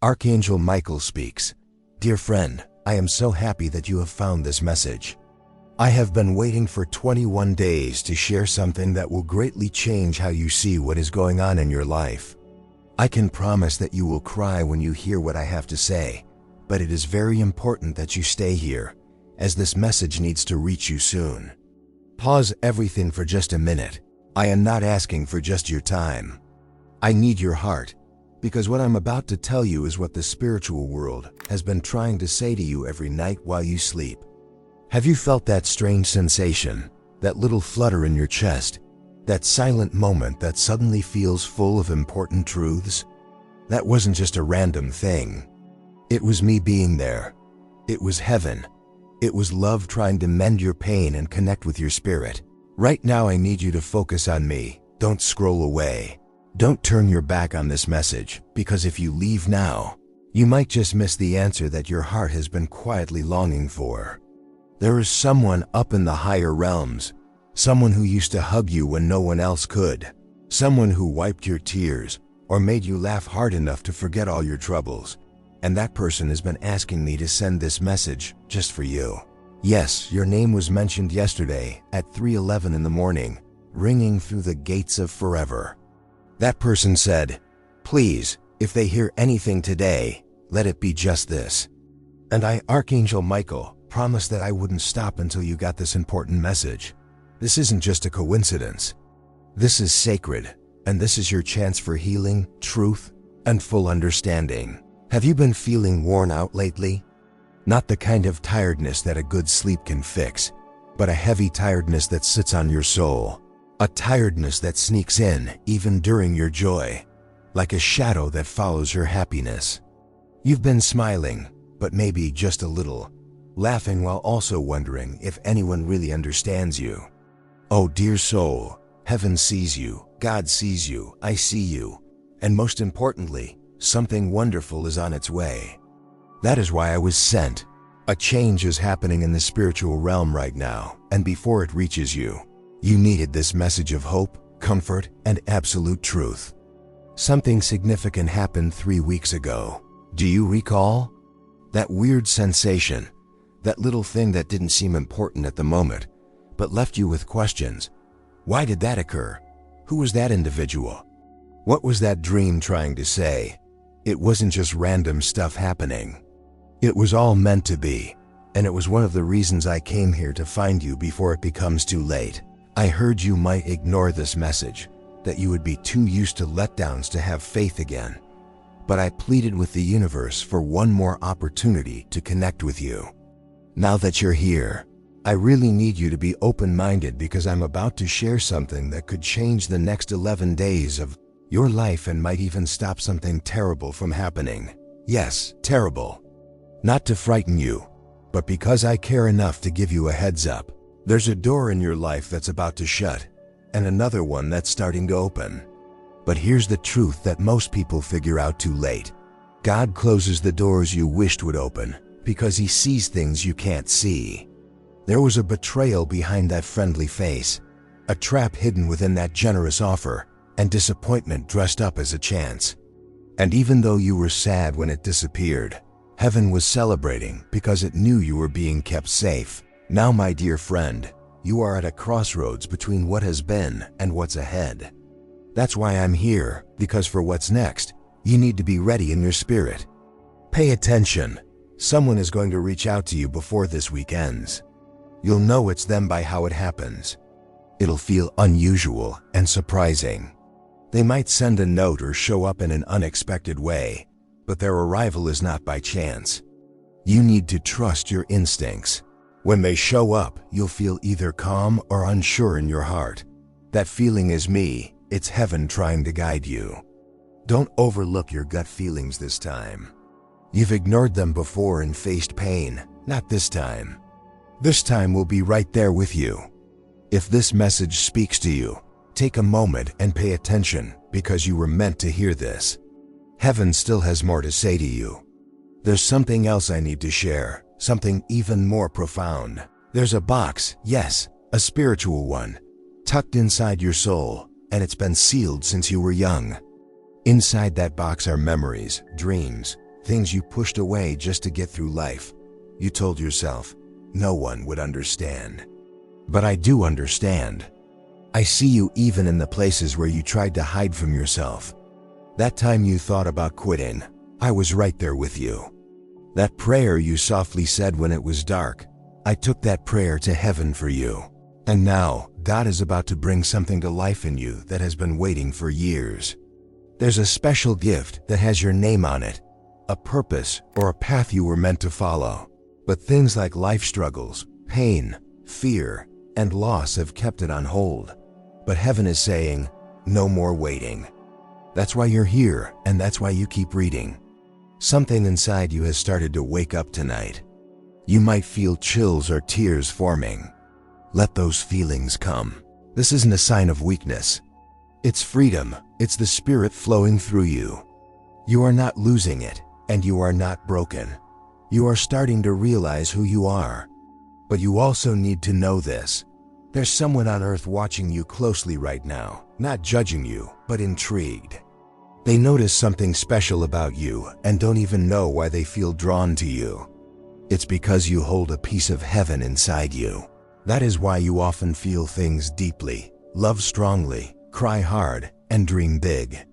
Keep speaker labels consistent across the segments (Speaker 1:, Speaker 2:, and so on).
Speaker 1: Archangel Michael speaks. Dear friend, I am so happy that you have found this message. I have been waiting for 21 days to share something that will greatly change how you see what is going on in your life. I can promise that you will cry when you hear what I have to say, but it is very important that you stay here, as this message needs to reach you soon. Pause everything for just a minute. I am not asking for just your time. I need your heart, because what I'm about to tell you is what the spiritual world has been trying to say to you every night while you sleep. Have you felt that strange sensation, that little flutter in your chest, that silent moment that suddenly feels full of important truths? That wasn't just a random thing. It was me being there. It was heaven. It was love trying to mend your pain and connect with your spirit. Right now I need you to focus on me. Don't scroll away. Don't turn your back on this message, because if you leave now, you might just miss the answer that your heart has been quietly longing for. There is someone up in the higher realms, someone who used to hug you when no one else could, someone who wiped your tears or made you laugh hard enough to forget all your troubles. And that person has been asking me to send this message just for you. Yes, your name was mentioned yesterday at 3:11 in the morning, ringing through the gates of forever. That person said, please, if they hear anything today, let it be just this. And I, Archangel Michael, promised that I wouldn't stop until you got this important message. This isn't just a coincidence. This is sacred, and this is your chance for healing, truth, and full understanding. Have you been feeling worn out lately? Not the kind of tiredness that a good sleep can fix, but a heavy tiredness that sits on your soul. A tiredness that sneaks in even during your joy, like a shadow that follows your happiness. You've been smiling, but maybe just a little, laughing while also wondering if anyone really understands you. Oh dear soul, heaven sees you, God sees you, I see you, and most importantly, something wonderful is on its way. That is why I was sent. A change is happening in the spiritual realm right now, and before it reaches you, you needed this message of hope, comfort, and absolute truth. Something significant happened 3 weeks ago. Do you recall? That weird sensation, that little thing that didn't seem important at the moment, but left you with questions. Why did that occur? Who was that individual? What was that dream trying to say? It wasn't just random stuff happening. It was all meant to be, and it was one of the reasons I came here to find you before it becomes too late. I heard you might ignore this message, that you would be too used to letdowns to have faith again. But I pleaded with the universe for one more opportunity to connect with you. Now that you're here, I really need you to be open-minded, because I'm about to share something that could change the next 11 days of your life and might even stop something terrible from happening. Yes, terrible. Not to frighten you, but because I care enough to give you a heads up. There's a door in your life that's about to shut, and another one that's starting to open. But here's the truth that most people figure out too late. God closes the doors you wished would open, because He sees things you can't see. There was a betrayal behind that friendly face, a trap hidden within that generous offer, and disappointment dressed up as a chance. And even though you were sad when it disappeared, heaven was celebrating because it knew you were being kept safe. Now, my dear friend, you are at a crossroads between what has been and what's ahead. That's why I'm here, because for what's next, you need to be ready in your spirit. Pay attention. Someone is going to reach out to you before this week ends. You'll know it's them by how it happens. It'll feel unusual and surprising. They might send a note or show up in an unexpected way, but their arrival is not by chance. You need to trust your instincts. When they show up, you'll feel either calm or unsure in your heart. That feeling is me. It's heaven trying to guide you. Don't overlook your gut feelings this time. You've ignored them before and faced pain. Not this time. This time we'll be right there with you. If this message speaks to you, take a moment and pay attention, because you were meant to hear this. Heaven still has more to say to you. There's something else I need to share, something even more profound. There's a box, yes, a spiritual one, tucked inside your soul, and it's been sealed since you were young. Inside that box are memories, dreams, things you pushed away just to get through life. You told yourself, no one would understand. But I do understand. I see you even in the places where you tried to hide from yourself. That time you thought about quitting, I was right there with you. That prayer you softly said when it was dark, I took that prayer to heaven for you. And now, God is about to bring something to life in you that has been waiting for years. There's a special gift that has your name on it, a purpose or a path you were meant to follow. But things like life struggles, pain, fear, and loss have kept it on hold. But heaven is saying, no more waiting. That's why you're here, and that's why you keep reading. Something inside you has started to wake up tonight. You might feel chills or tears forming. Let those feelings come. This isn't a sign of weakness. It's freedom. It's the Spirit flowing through you. You are not losing it, and you are not broken. You are starting to realize who you are. But you also need to know this. There's someone on earth watching you closely right now, not judging you, but intrigued. They notice something special about you and don't even know why they feel drawn to you. It's because you hold a piece of heaven inside you. That is why you often feel things deeply, love strongly, cry hard, and dream big.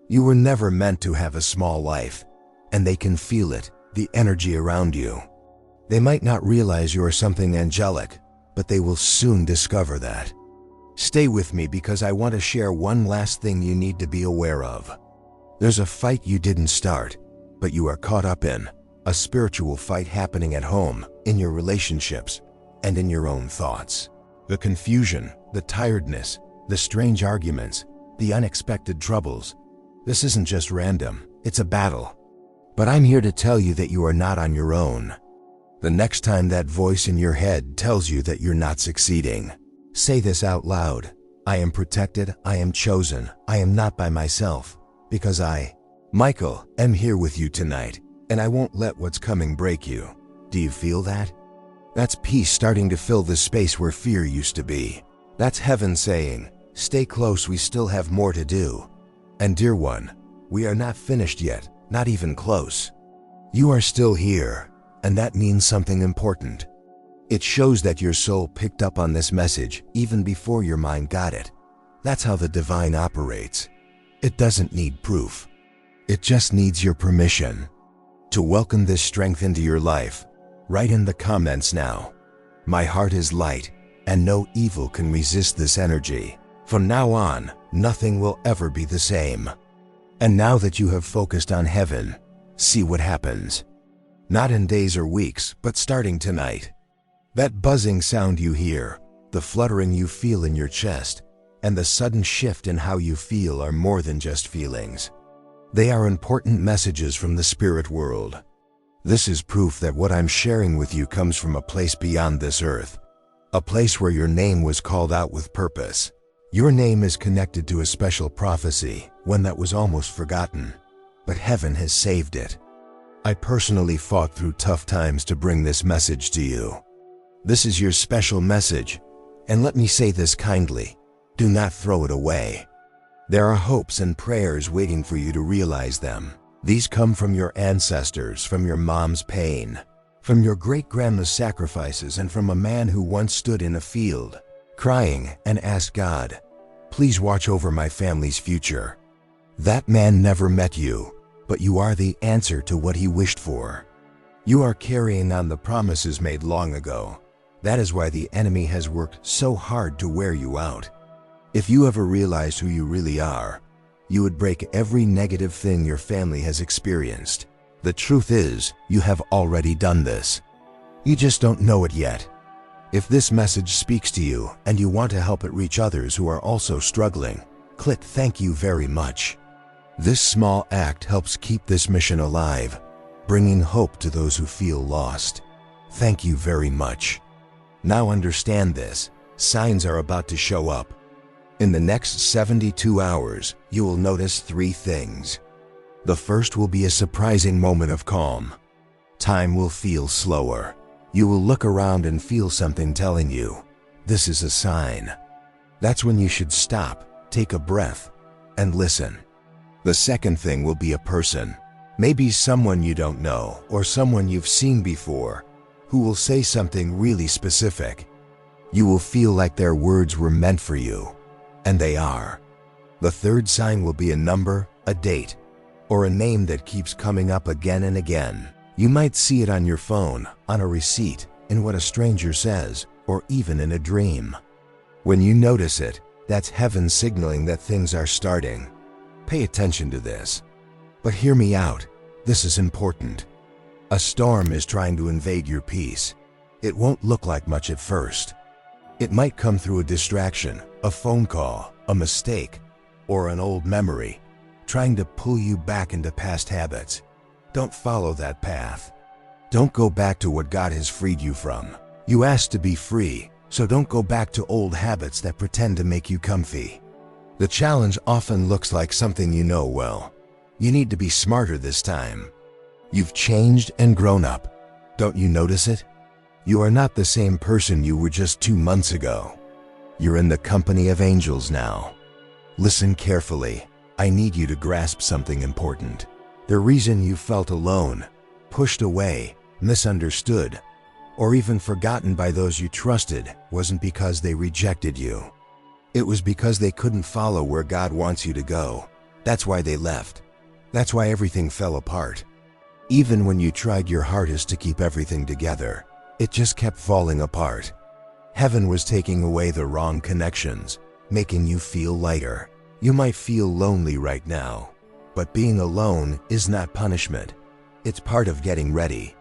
Speaker 1: You were never meant to have a small life, and they can feel it, the energy around you. They might not realize you are something angelic, but they will soon discover that. Stay with me because I want to share one last thing you need to be aware of. There's a fight you didn't start, but you are caught up in, a spiritual fight happening at home, in your relationships, and in your own thoughts. The confusion, the tiredness, the strange arguments, the unexpected troubles. This isn't just random, it's a battle. But I'm here to tell you that you are not on your own. The next time that voice in your head tells you that you're not succeeding, say this out loud. I am protected, I am chosen, I am not by myself, because I, Michael, am here with you tonight, and I won't let what's coming break you. Do you feel that? That's peace starting to fill the space where fear used to be. That's heaven saying, stay close, we still have more to do. And dear one, we are not finished yet, not even close. You are still here, and that means something important. It shows that your soul picked up on this message even before your mind got it. That's how the divine operates. It doesn't need proof. It just needs your permission. To welcome this strength into your life, write in the comments now. My heart is light, and no evil can resist this energy. From now on, nothing will ever be the same. And now that you have focused on heaven, see what happens. Not in days or weeks, but starting tonight. That buzzing sound you hear, the fluttering you feel in your chest, and the sudden shift in how you feel are more than just feelings. They are important messages from the spirit world. This is proof that what I'm sharing with you comes from a place beyond this earth, a place where your name was called out with purpose. Your name is connected to a special prophecy, one that was almost forgotten, but heaven has saved it. I personally fought through tough times to bring this message to you. This is your special message, and let me say this kindly, do not throw it away. There are hopes and prayers waiting for you to realize them. These come from your ancestors, from your mom's pain, from your great-grandma's sacrifices, and from a man who once stood in a field, crying and asked God, please watch over my family's future. That man never met you, but you are the answer to what he wished for. You are carrying on the promises made long ago. That is why the enemy has worked so hard to wear you out. If you ever realized who you really are, you would break every negative thing your family has experienced. The truth is, you have already done this. You just don't know it yet. If this message speaks to you and you want to help it reach others who are also struggling, click thank you very much. This small act helps keep this mission alive, bringing hope to those who feel lost. Thank you very much. Now understand this, signs are about to show up. In the next 72 hours, you will notice 3 things. The first will be a surprising moment of calm. Time will feel slower. You will look around and feel something telling you, this is a sign. That's when you should stop, take a breath, and listen. The second thing will be a person. Maybe someone you don't know or someone you've seen before who will say something really specific. You will feel like their words were meant for you, and they are. The third sign will be a number, a date, or a name that keeps coming up again and again. You might see it on your phone, on a receipt, in what a stranger says, or even in a dream. When you notice it, that's heaven signaling that things are starting. Pay attention to this. But hear me out. This is important. A storm is trying to invade your peace. It won't look like much at first. It might come through a distraction, a phone call, a mistake, or an old memory, trying to pull you back into past habits. Don't follow that path. Don't go back to what God has freed you from. You asked to be free, so don't go back to old habits that pretend to make you comfy. The challenge often looks like something you know well. You need to be smarter this time. You've changed and grown up. Don't you notice it? You are not the same person you were just 2 months ago. You're in the company of angels now. Listen carefully. I need you to grasp something important. The reason you felt alone, pushed away, misunderstood, or even forgotten by those you trusted wasn't because they rejected you. It was because they couldn't follow where God wants you to go. That's why they left. That's why everything fell apart. Even when you tried your hardest to keep everything together, it just kept falling apart. Heaven was taking away the wrong connections, making you feel lighter. You might feel lonely right now, but being alone is not punishment. It's part of getting ready.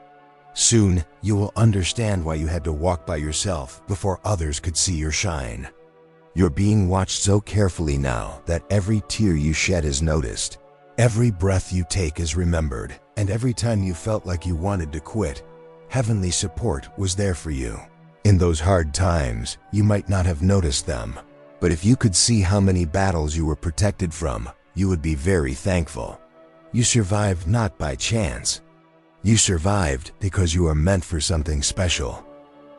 Speaker 1: Soon, you will understand why you had to walk by yourself before others could see your shine. You're being watched so carefully now that every tear you shed is noticed. Every breath you take is remembered, and every time you felt like you wanted to quit, heavenly support was there for you. In those hard times, you might not have noticed them, but if you could see how many battles you were protected from, you would be very thankful. You survived not by chance. You survived because you are meant for something special.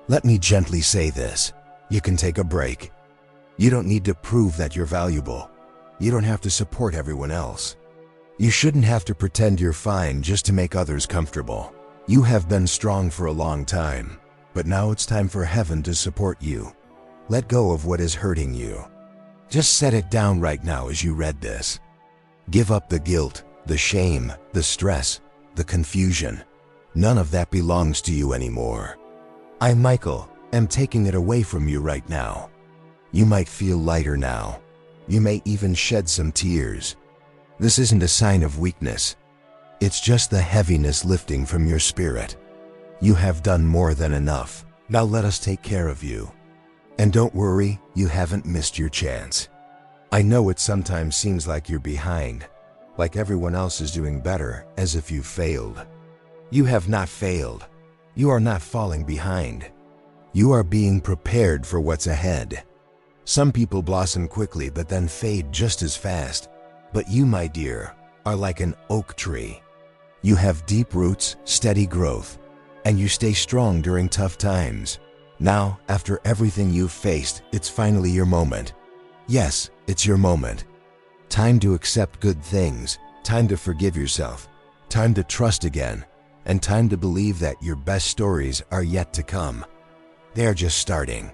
Speaker 1: Let me gently say this. You can take a break. You don't need to prove that you're valuable. You don't have to support everyone else. You shouldn't have to pretend you're fine just to make others comfortable. You have been strong for a long time, but now it's time for heaven to support you. Let go of what is hurting you. Just set it down right now as you read this. Give up the guilt, the shame, the stress, the confusion. None of that belongs to you anymore. I, Michael, am taking it away from you right now. You might feel lighter now. You may even shed some tears. This isn't a sign of weakness. It's just the heaviness lifting from your spirit. You have done more than enough. Now let us take care of you. And don't worry, you haven't missed your chance. I know it sometimes seems like you're behind, like everyone else is doing better, as if you've failed. You have not failed. You are not falling behind. You are being prepared for what's ahead. Some people blossom quickly but then fade just as fast. But you, my dear, are like an oak tree. You have deep roots, steady growth, and you stay strong during tough times. Now, after everything you've faced, it's finally your moment. Yes, it's your moment. Time to accept good things, time to forgive yourself, time to trust again, and time to believe that your best stories are yet to come. They are just starting.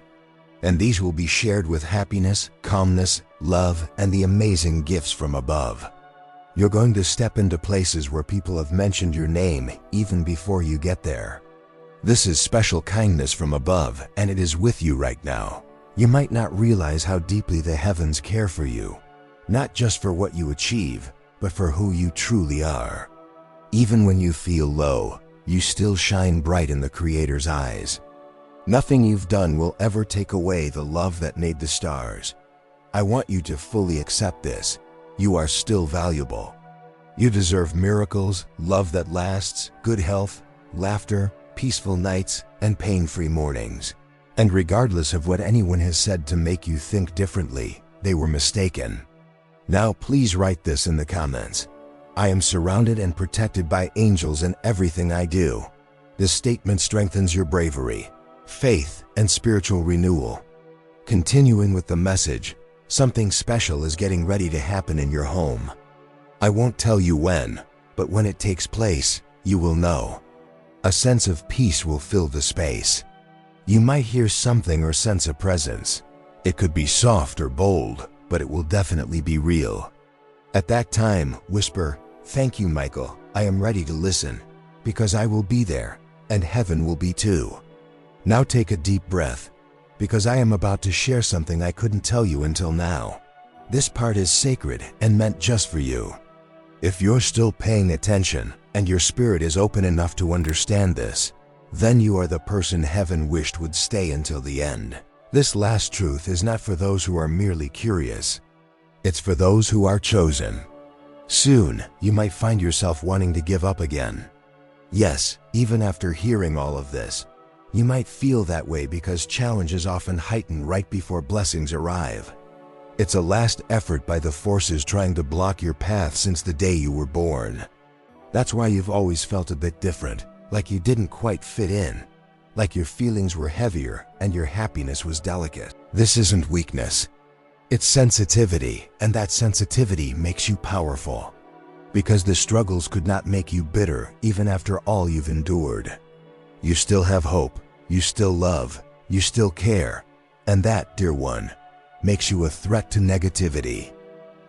Speaker 1: And these will be shared with happiness, calmness, love, and the amazing gifts from above. You're going to step into places where people have mentioned your name even before you get there. This is special kindness from above, and it is with you right now. You might not realize how deeply the heavens care for you, not just for what you achieve, but for who you truly are. Even when you feel low, you still shine bright in the Creator's eyes. Nothing you've done will ever take away the love that made the stars. I want you to fully accept this. You are still valuable. You deserve miracles, love that lasts, good health, laughter, peaceful nights, and pain-free mornings. And regardless of what anyone has said to make you think differently, they were mistaken. Now please write this in the comments. I am surrounded and protected by angels in everything I do. This statement strengthens your bravery, faith, and spiritual renewal. Continuing with the message, something special is getting ready to happen in your home. I won't tell you when, but when it takes place, you will know. A sense of peace will fill the space. You might hear something or sense a presence. It could be soft or bold, but it will definitely be real. At that time, whisper, "Thank you, Michael. I am ready to listen, because I will be there, and heaven will be too." Now take a deep breath, because I am about to share something I couldn't tell you until now. This part is sacred and meant just for you. If you're still paying attention and your spirit is open enough to understand this, then you are the person heaven wished would stay until the end. This last truth is not for those who are merely curious. It's for those who are chosen. Soon, you might find yourself wanting to give up again. Yes, even after hearing all of this, you might feel that way because challenges often heighten right before blessings arrive. It's a last effort by the forces trying to block your path since the day you were born. That's why you've always felt a bit different, like you didn't quite fit in, like your feelings were heavier and your happiness was delicate. This isn't weakness. It's sensitivity, and that sensitivity makes you powerful. Because the struggles could not make you bitter even after all you've endured. You still have hope, you still love, you still care, and that, dear one, makes you a threat to negativity.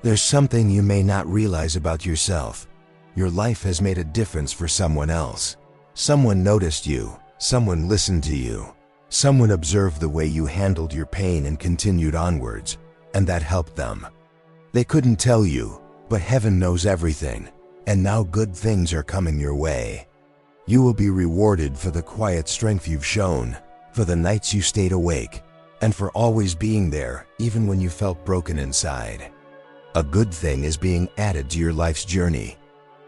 Speaker 1: There's something you may not realize about yourself. Your life has made a difference for someone else. Someone noticed you, someone listened to you, someone observed the way you handled your pain and continued onwards, and that helped them. They couldn't tell you, but heaven knows everything, and now good things are coming your way. You will be rewarded for the quiet strength you've shown, for the nights you stayed awake, and for always being there even when you felt broken inside. A good thing is being added to your life's journey.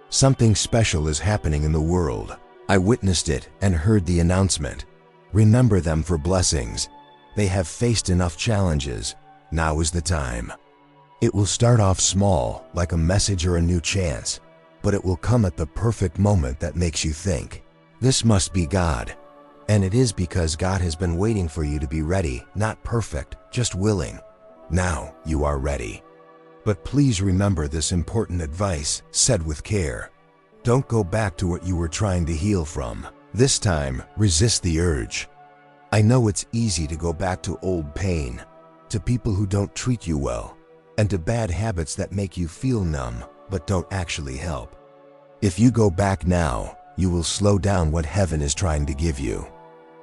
Speaker 1: Something special is happening in the world. I witnessed it and heard the announcement. Remember them for blessings. They have faced enough challenges. Now is the time. It will start off small, like a message or a new chance, but it will come at the perfect moment that makes you think, "This must be God." And it is because God has been waiting for you to be ready, not perfect, just willing. Now you are ready. But please remember this important advice, said with care. Don't go back to what you were trying to heal from. This time, resist the urge. I know it's easy to go back to old pain, to people who don't treat you well, and to bad habits that make you feel numb but don't actually help. If you go back now, you will slow down what heaven is trying to give you.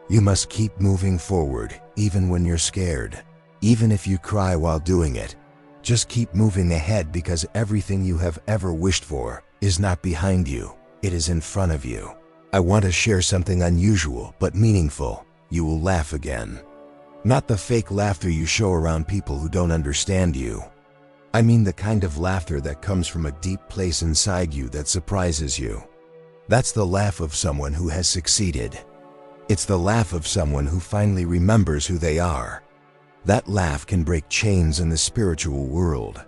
Speaker 1: You must keep moving forward, even when you're scared. Even if you cry while doing it, just keep moving ahead because everything you have ever wished for is not behind you, it is in front of you. I want to share something unusual but meaningful. You will laugh again. Not the fake laughter you show around people who don't understand you. I mean the kind of laughter that comes from a deep place inside you that surprises you. That's the laugh of someone who has succeeded. It's the laugh of someone who finally remembers who they are. That laugh can break chains in the spiritual world.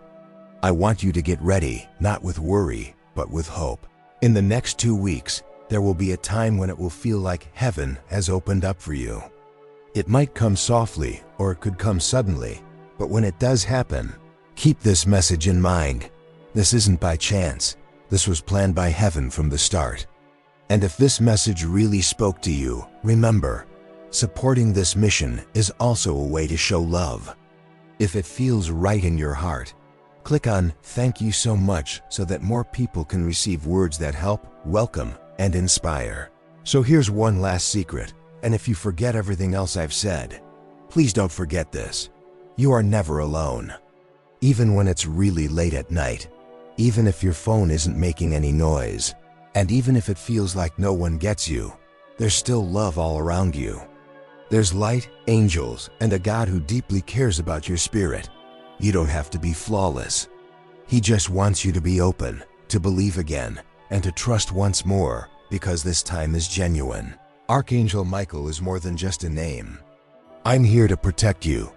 Speaker 1: I want you to get ready, not with worry, but with hope. In the next 2 weeks, there will be a time when it will feel like heaven has opened up for you. It might come softly, or it could come suddenly, but when it does happen, keep this message in mind. This isn't by chance. This was planned by heaven from the start. And if this message really spoke to you, remember, supporting this mission is also a way to show love. If it feels right in your heart, click on "Thank you so much" so that more people can receive words that help, welcome, and inspire. So here's one last secret, and if you forget everything else I've said, please don't forget this. You are never alone. Even when it's really late at night, even if your phone isn't making any noise, and even if it feels like no one gets you, there's still love all around you. There's light, angels, and a God who deeply cares about your spirit. You don't have to be flawless. He just wants you to be open, to believe again, and to trust once more, because this time is genuine. Archangel Michael is more than just a name. I'm here to protect you,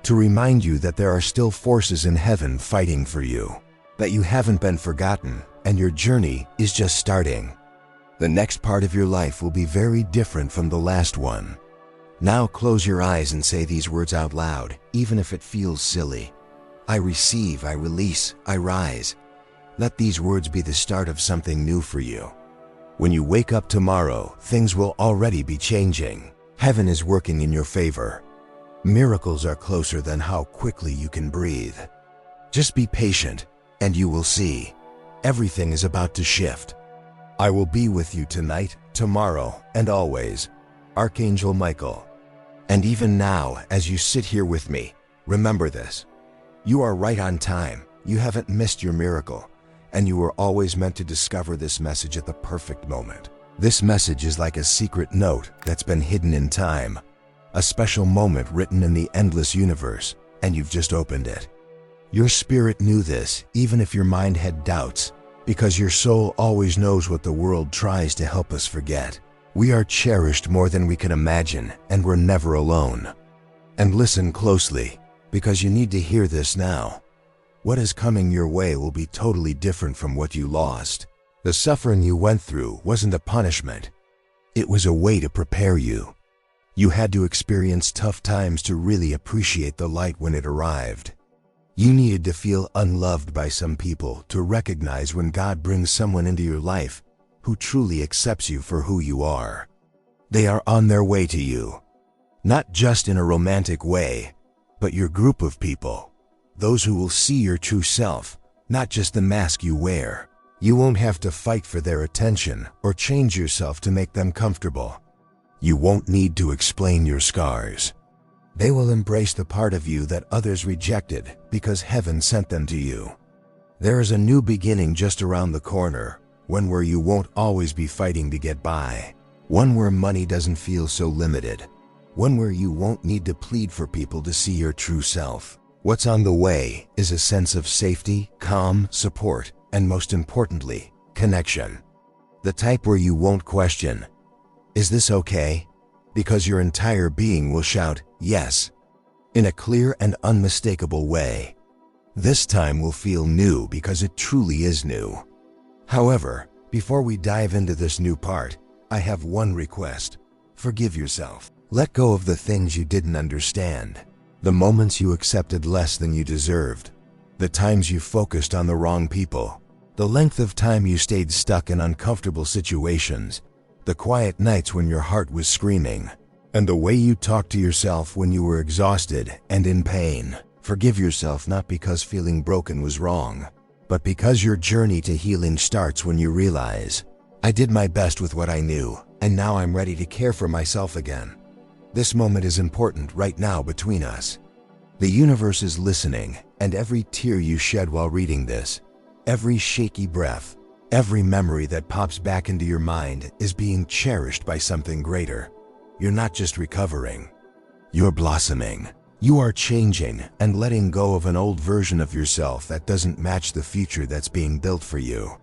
Speaker 1: to remind you that there are still forces in heaven fighting for you, that you haven't been forgotten, and your journey is just starting. The next part of your life will be very different from the last one. Now close your eyes and say these words out loud, even if it feels silly. I receive, I release, I rise. Let these words be the start of something new for you. When you wake up tomorrow, things will already be changing. Heaven is working in your favor. Miracles are closer than how quickly you can breathe. Just be patient, and you will see. Everything is about to shift. I will be with you tonight, tomorrow, and always. Archangel Michael. And even now, as you sit here with me, remember this. You are right on time. You haven't missed your miracle. And you were always meant to discover this message at the perfect moment. This message is like a secret note that's been hidden in time. A special moment written in the endless universe, and you've just opened it. Your spirit knew this, even if your mind had doubts, because your soul always knows what the world tries to help us forget. We are cherished more than we can imagine, and we're never alone. And listen closely, because you need to hear this now. What is coming your way will be totally different from what you lost. The suffering you went through wasn't a punishment. It was a way to prepare you. You had to experience tough times to really appreciate the light when it arrived. You needed to feel unloved by some people to recognize when God brings someone into your life who truly accepts you for who you are. They are on their way to you. Not just in a romantic way, but your group of people. Those who will see your true self, not just the mask you wear. You won't have to fight for their attention or change yourself to make them comfortable. You won't need to explain your scars. They will embrace the part of you that others rejected because heaven sent them to you. There is a new beginning just around the corner, one where you won't always be fighting to get by. One where money doesn't feel so limited. One where you won't need to plead for people to see your true self. What's on the way is a sense of safety, calm, support, and most importantly, connection. The type where you won't question, "Is this okay?" Because your entire being will shout, "Yes," in a clear and unmistakable way. This time will feel new because it truly is new. However, before we dive into this new part, I have one request. Forgive yourself. Let go of the things you didn't understand. The moments you accepted less than you deserved, the times you focused on the wrong people, the length of time you stayed stuck in uncomfortable situations, the quiet nights when your heart was screaming, and the way you talked to yourself when you were exhausted and in pain. Forgive yourself not because feeling broken was wrong, but because your journey to healing starts when you realize, "I did my best with what I knew, and now I'm ready to care for myself again." This moment is important right now between us. The universe is listening, and every tear you shed while reading this, every shaky breath, every memory that pops back into your mind is being cherished by something greater. You're not just recovering. You're blossoming. You are changing and letting go of an old version of yourself that doesn't match the future that's being built for you.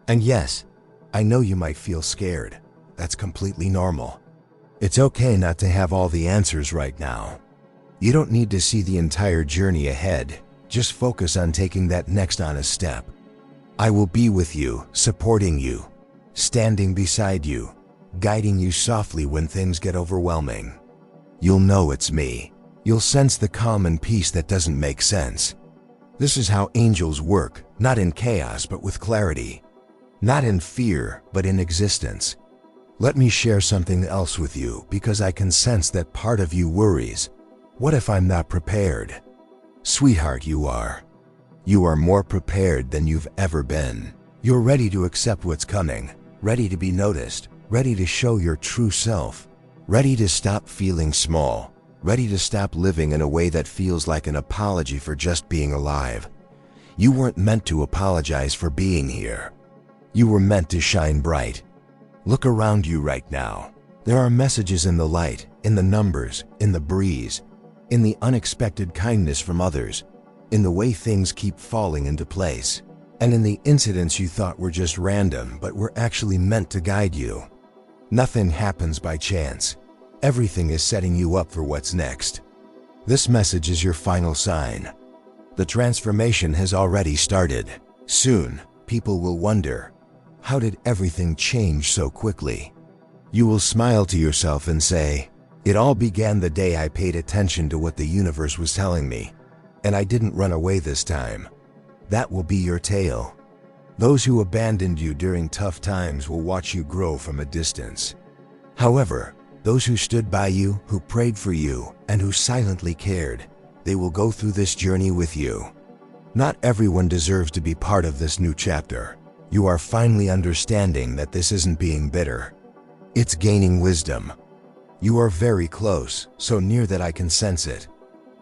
Speaker 1: And yes, I know you might feel scared. That's completely normal. It's okay not to have all the answers right now. You don't need to see the entire journey ahead. Just focus on taking that next honest step. I will be with you, supporting you, standing beside you, guiding you softly when things get overwhelming. You'll know it's me. You'll sense the calm and peace that doesn't make sense. This is how angels work, not in chaos but with clarity. Not in fear, but in existence. Let me share something else with you because I can sense that part of you worries. What if I'm not prepared? Sweetheart, you are. You are more prepared than you've ever been. You're ready to accept what's coming, ready to be noticed, ready to show your true self, ready to stop feeling small, ready to stop living in a way that feels like an apology for just being alive. You weren't meant to apologize for being here. You were meant to shine bright. Look around you right now. There are messages in the light, in the numbers, in the breeze, in the unexpected kindness from others, in the way things keep falling into place, and in the incidents you thought were just random but were actually meant to guide you. Nothing happens by chance. Everything is setting you up for what's next. This message is your final sign. The transformation has already started. Soon, people will wonder, how did everything change so quickly? You will smile to yourself and say, "It all began the day I paid attention to what the universe was telling me, and I didn't run away this time." That will be your tale. Those who abandoned you during tough times will watch you grow from a distance. However, those who stood by you, who prayed for you, and who silently cared, they will go through this journey with you. Not everyone deserves to be part of this new chapter. You are finally understanding that this isn't being bitter. It's gaining wisdom. You are very close, so near that I can sense it.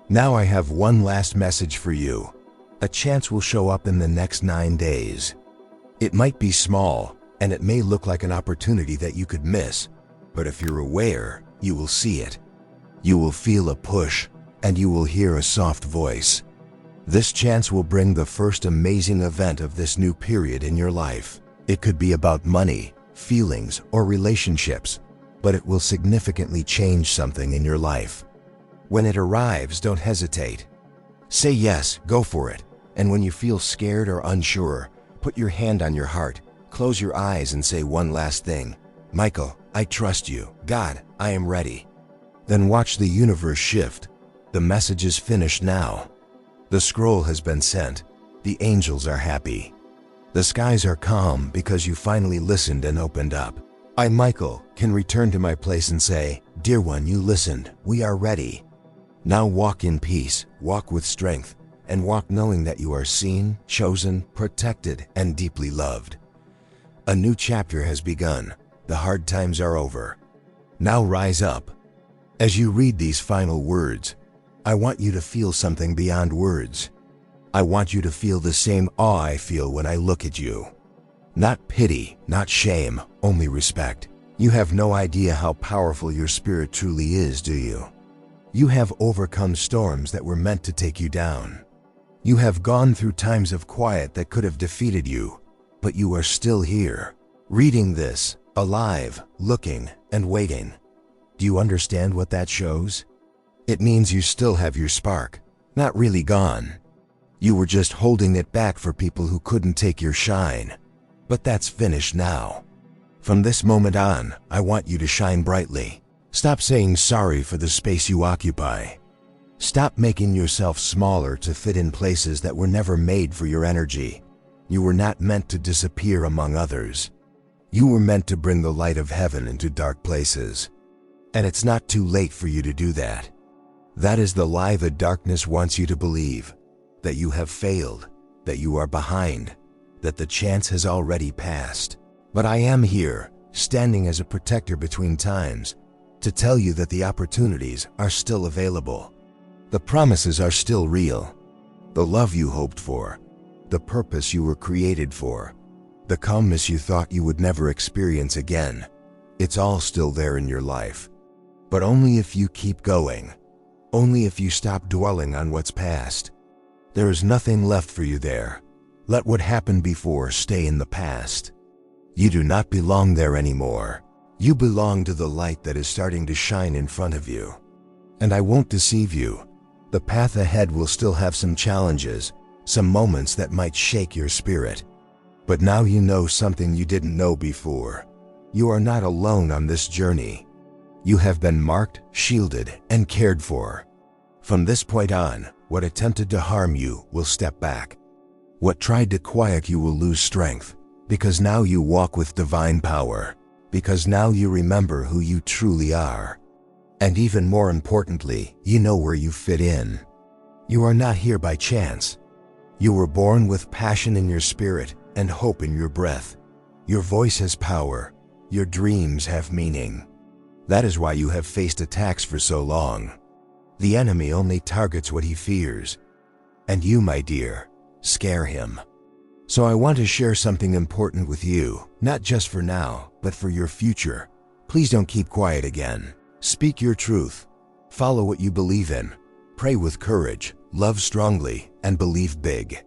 Speaker 1: Now I have one last message for you. A chance will show up in the next 9 days. It might be small, and it may look like an opportunity that you could miss, but if you're aware, you will see it. You will feel a push, and you will hear a soft voice. This chance will bring the first amazing event of this new period in your life. It could be about money, feelings, or relationships, but it will significantly change something in your life. When it arrives, don't hesitate. Say yes, go for it. And when you feel scared or unsure, put your hand on your heart, close your eyes and say one last thing. Michael, I trust you. God, I am ready. Then watch the universe shift. The message is finished now. The scroll has been sent. The angels are happy. The skies are calm because you finally listened and opened up. I, Michael, can return to my place and say, Dear one, you listened. We are ready. Now walk in peace, walk with strength, and walk knowing that you are seen, chosen, protected, and deeply loved. A new chapter has begun. The hard times are over. Now rise up. As you read these final words, I want you to feel something beyond words. I want you to feel the same awe I feel when I look at you. Not pity, not shame, only respect. You have no idea how powerful your spirit truly is, do you? You have overcome storms that were meant to take you down. You have gone through times of quiet that could have defeated you, but you are still here, reading this, alive, looking, and waiting. Do you understand what that shows? It means you still have your spark, not really gone. You were just holding it back for people who couldn't take your shine. But that's finished now. From this moment on, I want you to shine brightly. Stop saying sorry for the space you occupy. Stop making yourself smaller to fit in places that were never made for your energy. You were not meant to disappear among others. You were meant to bring the light of heaven into dark places. And it's not too late for you to do that. That is the lie the darkness wants you to believe, that you have failed, that you are behind, that the chance has already passed. But I am here, standing as a protector between times, to tell you that the opportunities are still available. The promises are still real. The love you hoped for, the purpose you were created for, the calmness you thought you would never experience again, it's all still there in your life. But only if you keep going. Only if you stop dwelling on what's past. There is nothing left for you there. Let what happened before stay in the past. You do not belong there anymore. You belong to the light that is starting to shine in front of you. And I won't deceive you. The path ahead will still have some challenges, some moments that might shake your spirit. But now you know something you didn't know before. You are not alone on this journey. You have been marked, shielded, and cared for. From this point on, what attempted to harm you will step back. What tried to quiet you will lose strength, because now you walk with divine power, because now you remember who you truly are. And even more importantly, you know where you fit in. You are not here by chance. You were born with passion in your spirit and hope in your breath. Your voice has power. Your dreams have meaning. That is why you have faced attacks for so long. The enemy only targets what he fears. And you, my dear, scare him. So I want to share something important with you, not just for now, but for your future. Please don't keep quiet again. Speak your truth. Follow what you believe in. Pray with courage, love strongly, and believe big.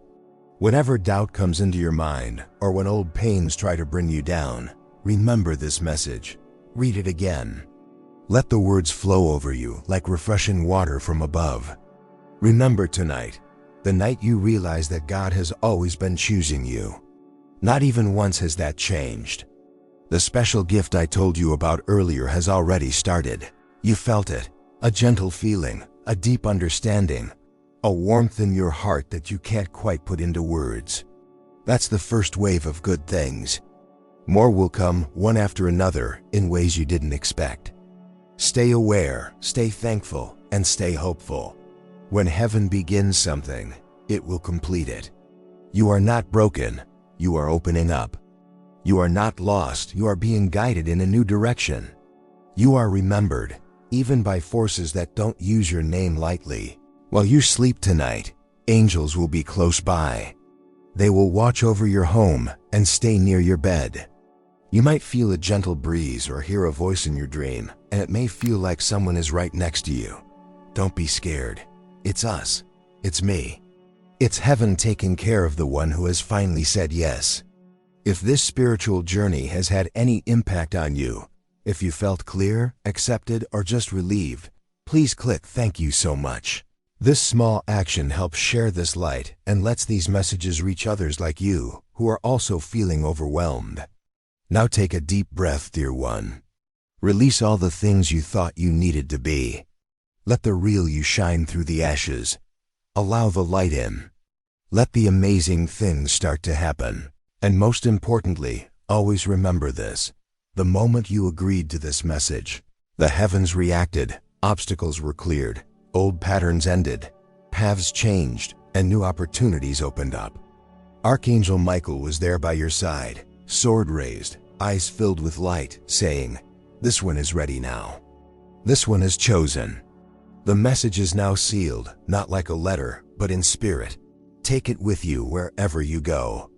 Speaker 1: Whenever doubt comes into your mind, or when old pains try to bring you down, remember this message. Read it again. Let the words flow over you like refreshing water from above. Remember tonight, the night you realize that God has always been choosing you. Not even once has that changed. The special gift I told you about earlier has already started. You felt it, a gentle feeling, a deep understanding, a warmth in your heart that you can't quite put into words. That's the first wave of good things. More will come one after another in ways you didn't expect. Stay aware, stay thankful, and stay hopeful. When heaven begins something, it will complete it. You are not broken, you are opening up. You are not lost, you are being guided in a new direction. You are remembered, even by forces that don't use your name lightly. While you sleep tonight, angels will be close by. They will watch over your home and stay near your bed. You might feel a gentle breeze or hear a voice in your dream, and it may feel like someone is right next to you. Don't be scared. It's us. It's me. It's heaven taking care of the one who has finally said yes. If this spiritual journey has had any impact on you, if you felt clear, accepted, or just relieved, please click "Thank you so much." This small action helps share this light and lets these messages reach others like you who are also feeling overwhelmed. Now take a deep breath, dear one. Release all the things you thought you needed to be. Let the real you shine through the ashes. Allow the light in. Let the amazing things start to happen. And most importantly, always remember this. The moment you agreed to this message, the heavens reacted, obstacles were cleared, old patterns ended, paths changed, and new opportunities opened up. Archangel Michael was there by your side, sword raised, eyes filled with light, saying, "This one is ready now. This one is chosen." The message is now sealed, not like a letter, but in spirit. Take it with you wherever you go.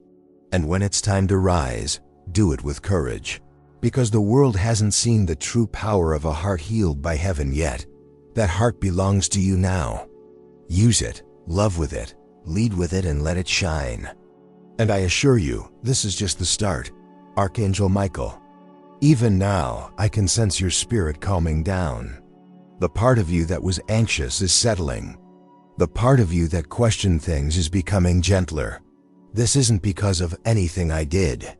Speaker 1: And when it's time to rise, do it with courage. Because the world hasn't seen the true power of a heart healed by heaven yet. That heart belongs to you now. Use it, love with it, lead with it, and let it shine. And I assure you, this is just the start. Archangel Michael. Even now, I can sense your spirit calming down. The part of you that was anxious is settling. The part of you that questioned things is becoming gentler. This isn't because of anything I did.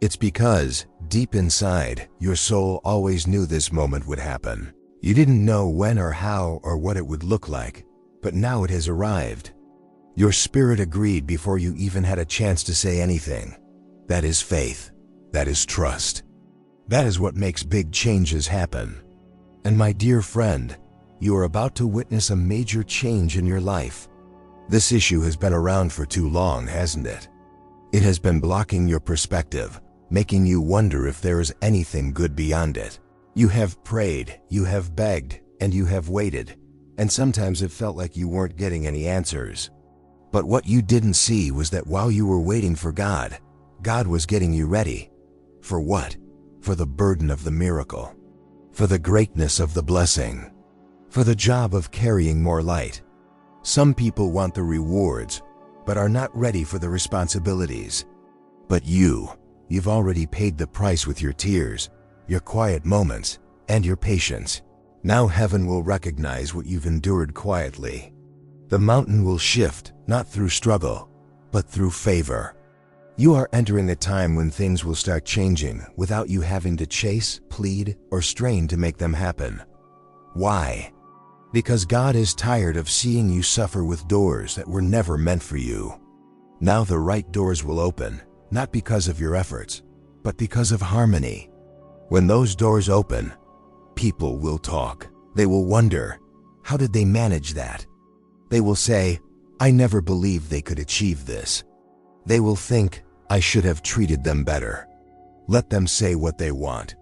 Speaker 1: It's because, deep inside, your soul always knew this moment would happen. You didn't know when or how or what it would look like, but now it has arrived. Your spirit agreed before you even had a chance to say anything. That is faith. That is trust. That is what makes big changes happen. And my dear friend, you are about to witness a major change in your life. This issue has been around for too long, hasn't it? It has been blocking your perspective, making you wonder if there is anything good beyond it. You have prayed, you have begged, and you have waited, and sometimes it felt like you weren't getting any answers. But what you didn't see was that while you were waiting for God, God was getting you ready. For what? For the burden of the miracle. For the greatness of the blessing. For the job of carrying more light. Some people want the rewards, but are not ready for the responsibilities. But you've already paid the price with your tears, your quiet moments, and your patience. Now heaven will recognize what you've endured quietly. The mountain will shift, not through struggle, but through favor. You are entering a time when things will start changing without you having to chase, plead, or strain to make them happen. Why? Because God is tired of seeing you suffer with doors that were never meant for you. Now the right doors will open, not because of your efforts, but because of harmony. When those doors open, people will talk. They will wonder, how did they manage that? They will say, I never believed they could achieve this. They will think, I should have treated them better. Let them say what they want.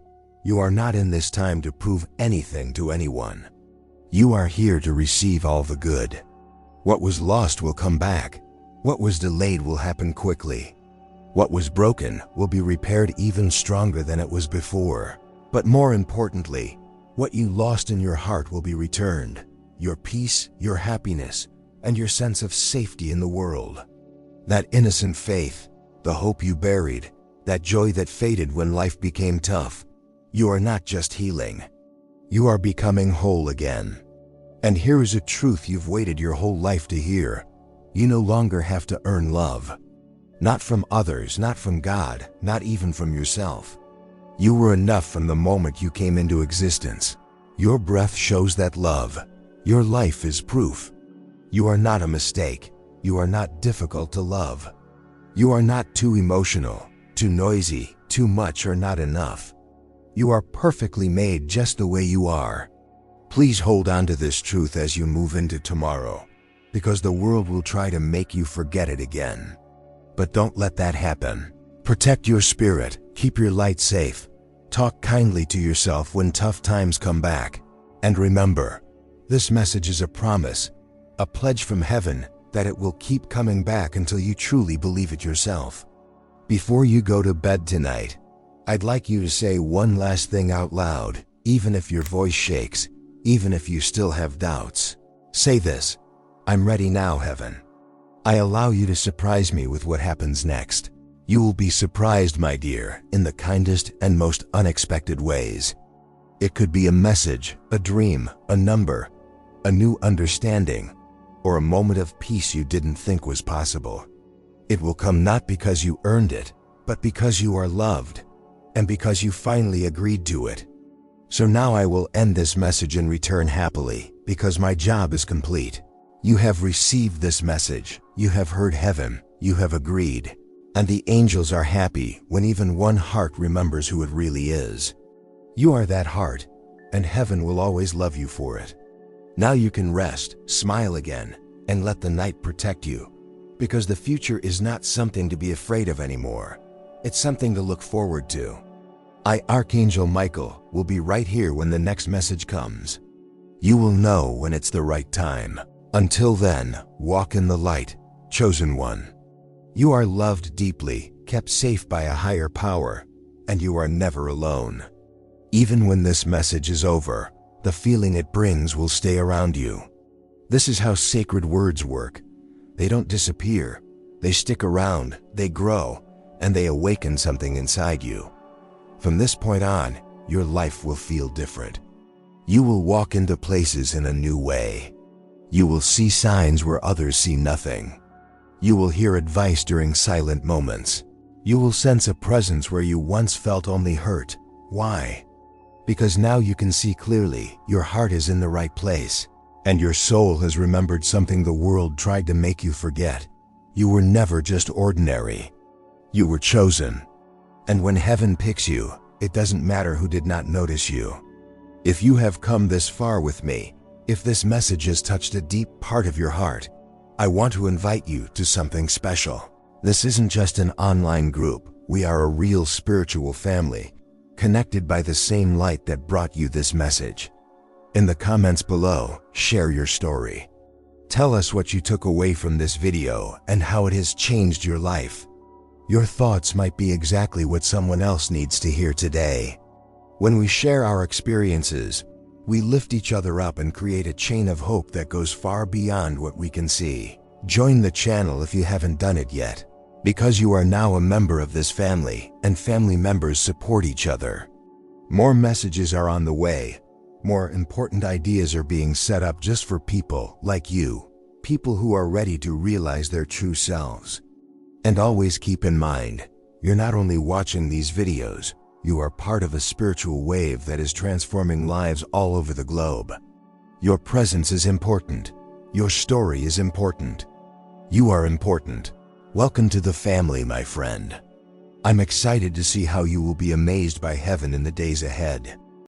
Speaker 1: You are not in this time to prove anything to anyone. You are here to receive all the good. What was lost will come back. What was delayed will happen quickly. What was broken will be repaired even stronger than it was before. But more importantly, what you lost in your heart will be returned. Your peace, your happiness, and your sense of safety in the world. That innocent faith, the hope you buried, that joy that faded when life became tough. You are not just healing. You are becoming whole again. And here is a truth you've waited your whole life to hear. You no longer have to earn love. Not from others, not from God, not even from yourself. You were enough from the moment you came into existence. Your breath shows that love. Your life is proof. You are not a mistake. You are not difficult to love. You are not too emotional, too noisy, too much, or not enough. You are perfectly made just the way you are. Please hold on to this truth as you move into tomorrow, because the world will try to make you forget it again. But don't let that happen. Protect your spirit, keep your light safe, talk kindly to yourself when tough times come back. And remember, this message is a promise, a pledge from heaven that it will keep coming back until you truly believe it yourself. Before you go to bed tonight, I'd like you to say one last thing out loud, even if your voice shakes, even if you still have doubts. Say this: I'm ready now, heaven. I allow you to surprise me with what happens next. You will be surprised, my dear, in the kindest and most unexpected ways. It could be a message, a dream, a number, a new understanding, or a moment of peace you didn't think was possible. It will come not because you earned it, but because you are loved, and because you finally agreed to it. So now I will end this message and return happily, because my job is complete. You have received this message, you have heard heaven, you have agreed, and the angels are happy when even one heart remembers who it really is. You are that heart, and heaven will always love you for it. Now you can rest, smile again, and let the night protect you, because the future is not something to be afraid of anymore. It's something to look forward to. I, Archangel Michael, will be right here when the next message comes. You will know when it's the right time. Until then, walk in the light, chosen one. You are loved deeply, kept safe by a higher power, and you are never alone. Even when this message is over, the feeling it brings will stay around you. This is how sacred words work. They don't disappear. They stick around, they grow, and they awaken something inside you. From this point on, your life will feel different. You will walk into places in a new way. You will see signs where others see nothing. You will hear advice during silent moments. You will sense a presence where you once felt only hurt. Why? Because now you can see clearly, your heart is in the right place, and your soul has remembered something the world tried to make you forget. You were never just ordinary. You were chosen. And when heaven picks you, it doesn't matter who did not notice you. If you have come this far with me, if this message has touched a deep part of your heart, I want to invite you to something special. This isn't just an online group. We are a real spiritual family, connected by the same light that brought you this message. In the comments below, share your story. Tell us what you took away from this video and how it has changed your life. Your thoughts might be exactly what someone else needs to hear today. When we share our experiences, we lift each other up and create a chain of hope that goes far beyond what we can see. Join the channel if you haven't done it yet, because you are now a member of this family, and family members support each other. More messages are on the way. More important ideas are being set up just for people like you, people who are ready to realize their true selves. And always keep in mind, you're not only watching these videos, you are part of a spiritual wave that is transforming lives all over the globe. Your presence is important. Your story is important. You are important. Welcome to the family, my friend. I'm excited to see how you will be amazed by heaven in the days ahead.